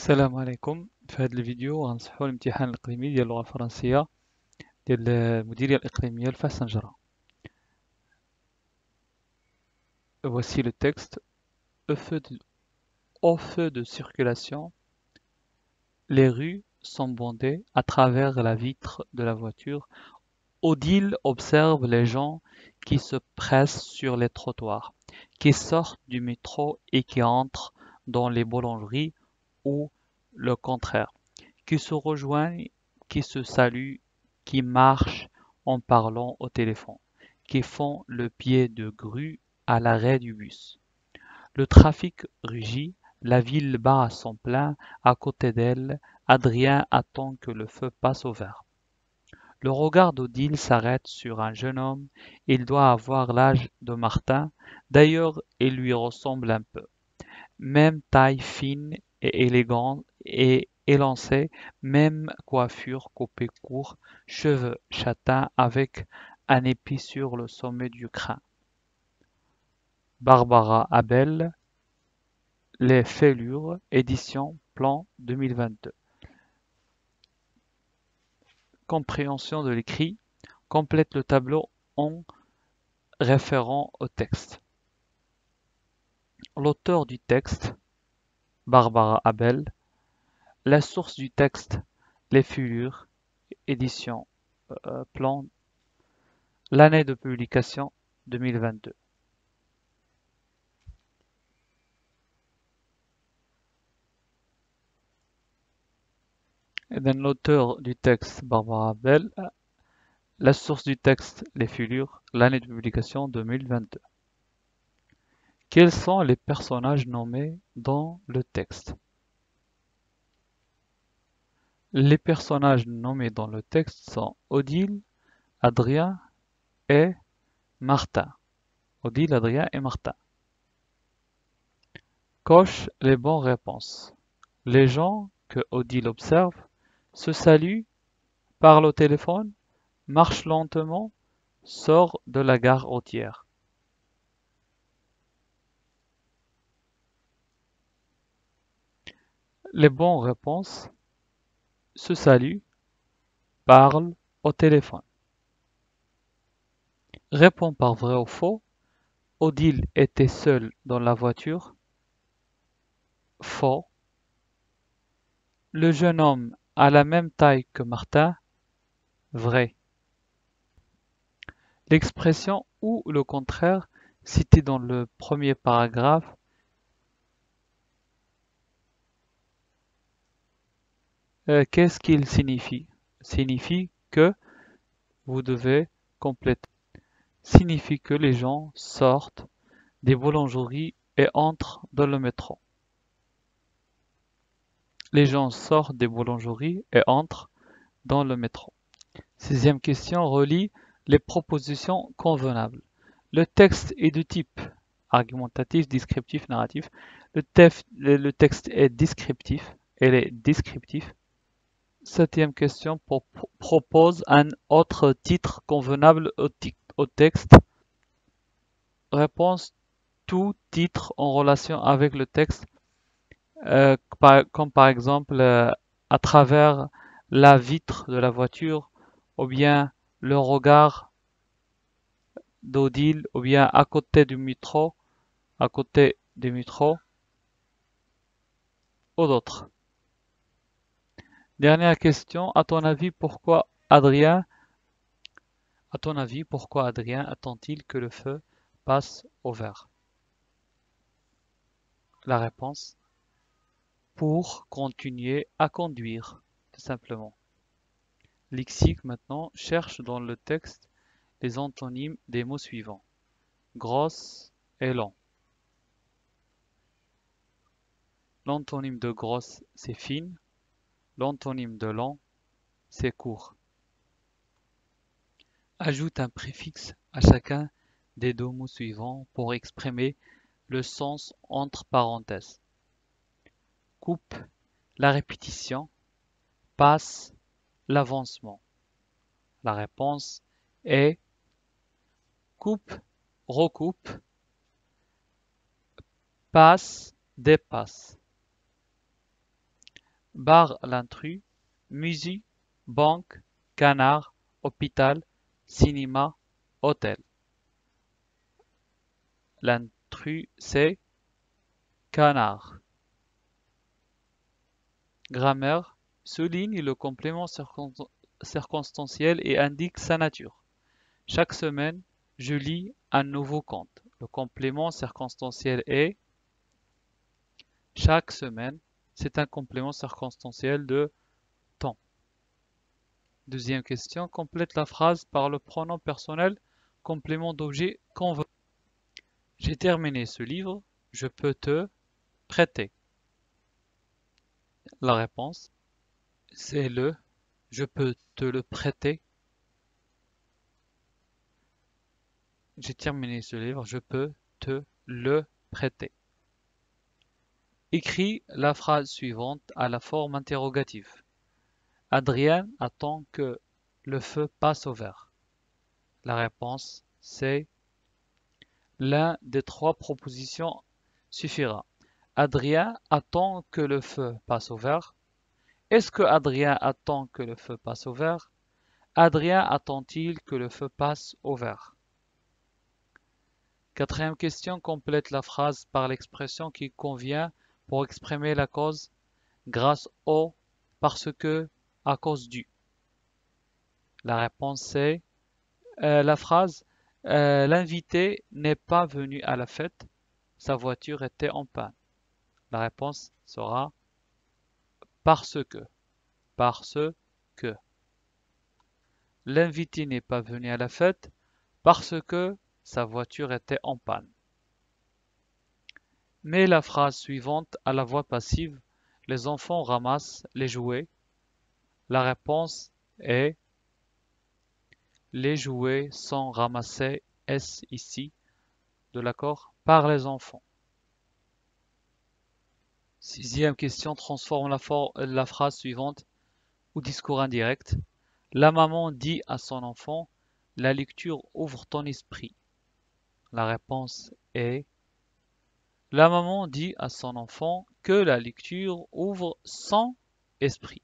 السلام عليكم. في هذا الفيديو غنصحوا الامتحان الإقليمي ديال اللغة الفرنسية ديال المديرية الإقليمية لفاس نجرة. Voici le texte. Au feu de circulation, les rues sont bondées à travers la vitre de la voiture. Odile observe les gens qui se pressent sur les trottoirs, qui sortent du métro et qui entrent dans les boulangeries ou le contraire, qui se rejoignent, qui se saluent, qui marchent en parlant au téléphone, qui font le pied de grue à l'arrêt du bus. Le trafic rugit, la ville bat à son plein, à côté d'elle, Adrien attend que le feu passe au vert. Le regard d'Odile s'arrête sur un jeune homme, il doit avoir l'âge de Martin, d'ailleurs il lui ressemble un peu. Même taille fine et élégante et élancée, même coiffure coupée court, cheveux châtains avec un épi sur le sommet du crâne. Barbara Abel, Les Fêlures, édition Plan 2022. Compréhension de l'écrit. Complète le tableau en référant au texte. L'auteur du texte, Barbara Abel. La source du texte, Les Fêlures, édition Plan. L'année de publication 2022. Et bien, l'auteur du texte, Barbara Bell. La source du texte, Les Fêlures. L'année de publication 2022. Quels sont les personnages nommés dans le texte? Les personnages nommés dans le texte sont Odile, Adrien et Martin. Odile, Adrien et Martin. Coche les bonnes réponses. Les gens que Odile observe se saluent, parlent au téléphone, marchent lentement, sortent de la gare routière. Les bonnes réponses: se saluent, parlent au téléphone. Réponds par vrai ou faux. Odile était seule dans la voiture. Faux. Le jeune homme a la même taille que Martin. Vrai. L'expression ou le contraire cité dans le premier paragraphe qu'est-ce qu'il signifie? Signifie que vous devez compléter. Signifie que les gens sortent des boulangeries et entrent dans le métro. Les gens sortent des boulangeries et entrent dans le métro. Sixième question, relie les propositions convenables. Le texte est de type argumentatif, descriptif, narratif. Le texte est descriptif. Elle est descriptif. Septième question, propose un autre titre convenable au texte. Réponse: tout titre en relation avec le texte, comme par exemple à travers la vitre de la voiture, ou bien le regard d'Odile, ou bien à côté du métro, ou d'autres. Dernière question, à ton avis, pourquoi Adrien attend-il que le feu passe au vert? La réponse: pour continuer à conduire, tout simplement. Lexique maintenant, cherche dans le texte les antonymes des mots suivants. Grosse et long. L'antonyme de grosse, c'est fine. L'antonyme de long, c'est court. Ajoute un préfixe à chacun des deux mots suivants pour exprimer le sens entre parenthèses. Coupe, la répétition. Passe, l'avancement. La réponse est coupe, recoupe, passe, dépasse. bar l'intrus, musée, banque, canard, hôpital, cinéma, hôtel. L'intrus, c'est canard. Grammaire souligne le complément circonstanciel et indique sa nature. Chaque semaine, je lis un nouveau conte. Le complément circonstanciel est chaque semaine. C'est un complément circonstanciel de temps. Deuxième question, complète la phrase par le pronom personnel, complément d'objet qu'on veut. J'ai terminé ce livre, je peux te prêter. La réponse, c'est le je peux te le prêter. J'ai terminé ce livre, je peux te le prêter. Écris la phrase suivante à la forme interrogative. Adrien attend que le feu passe au vert. La réponse, c'est l'un des trois propositions suffira. Adrien attend que le feu passe au vert. Est-ce que Adrien attend que le feu passe au vert? Adrien attend-il que le feu passe au vert? Quatrième question, complète la phrase par l'expression qui convient pour exprimer la cause grâce au, parce que, à cause du. La réponse c'est la phrase l'invité n'est pas venu à la fête, sa voiture était en panne. La réponse sera parce que. Parce que. L'invité n'est pas venu à la fête parce que sa voiture était en panne. Mais la phrase suivante à la voix passive, les enfants ramassent les jouets. La réponse est les jouets sont ramassés, est ici, de l'accord, par les enfants. Sixième question, transforme la phrase suivante ou discours indirect. La maman dit à son enfant, la lecture ouvre ton esprit. La réponse est la maman dit à son enfant que la lecture ouvre son esprit.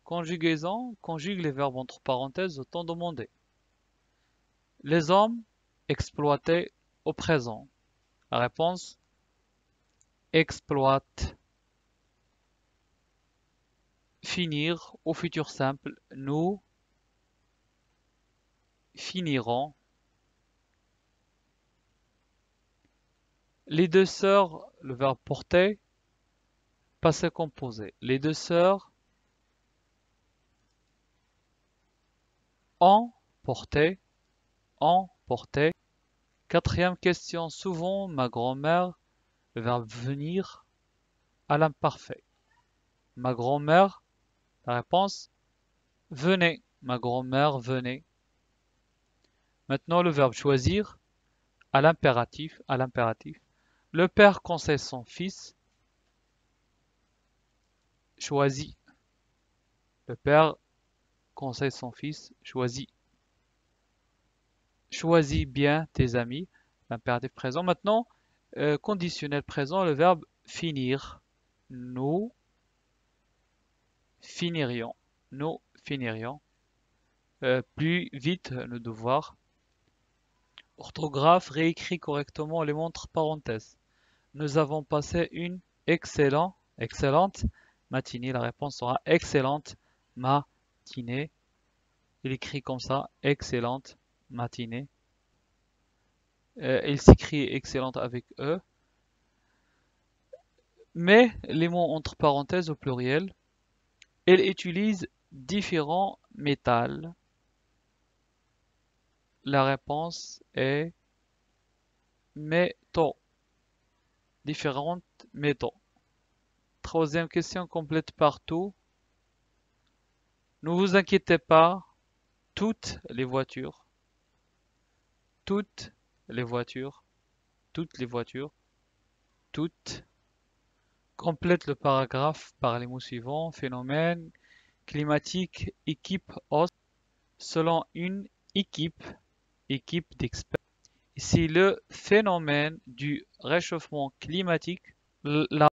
Conjugaison, conjugue les verbes entre parenthèses au temps demandé. Les hommes exploitaient au présent. La réponse exploite. Finir au futur simple. Nous finirons. Les deux sœurs, le verbe porter, passé composé. Les deux sœurs ont porté, ont porté. Quatrième question, souvent ma grand-mère, le verbe venir à l'imparfait. Ma grand-mère, la réponse, venez. Ma grand-mère venait. Maintenant le verbe choisir à l'impératif, à l'impératif. Le père conseille son fils, choisit. Le père conseille son fils, choisit. Choisis bien tes amis, l'impératif présent. Maintenant, conditionnel présent, le verbe finir. Nous finirions. Nous finirions. Plus vite nos devoirs. Orthographe, réécrit correctement les montres parenthèses. Nous avons passé une excellente matinée. La réponse sera excellente matinée. Il écrit comme ça, excellente matinée. Il s'écrit excellente avec E. Mais les mots entre parenthèses au pluriel, elle utilise différents métals. La réponse est métaux. Différentes métaux. Troisième question complète partout. Ne vous inquiétez pas, toutes les voitures, toutes les voitures, toutes les voitures, toutes. Complète le paragraphe par les mots suivants. Phénomène climatique, équipe hausse. Selon une équipe d'experts. C'est le phénomène du réchauffement climatique, la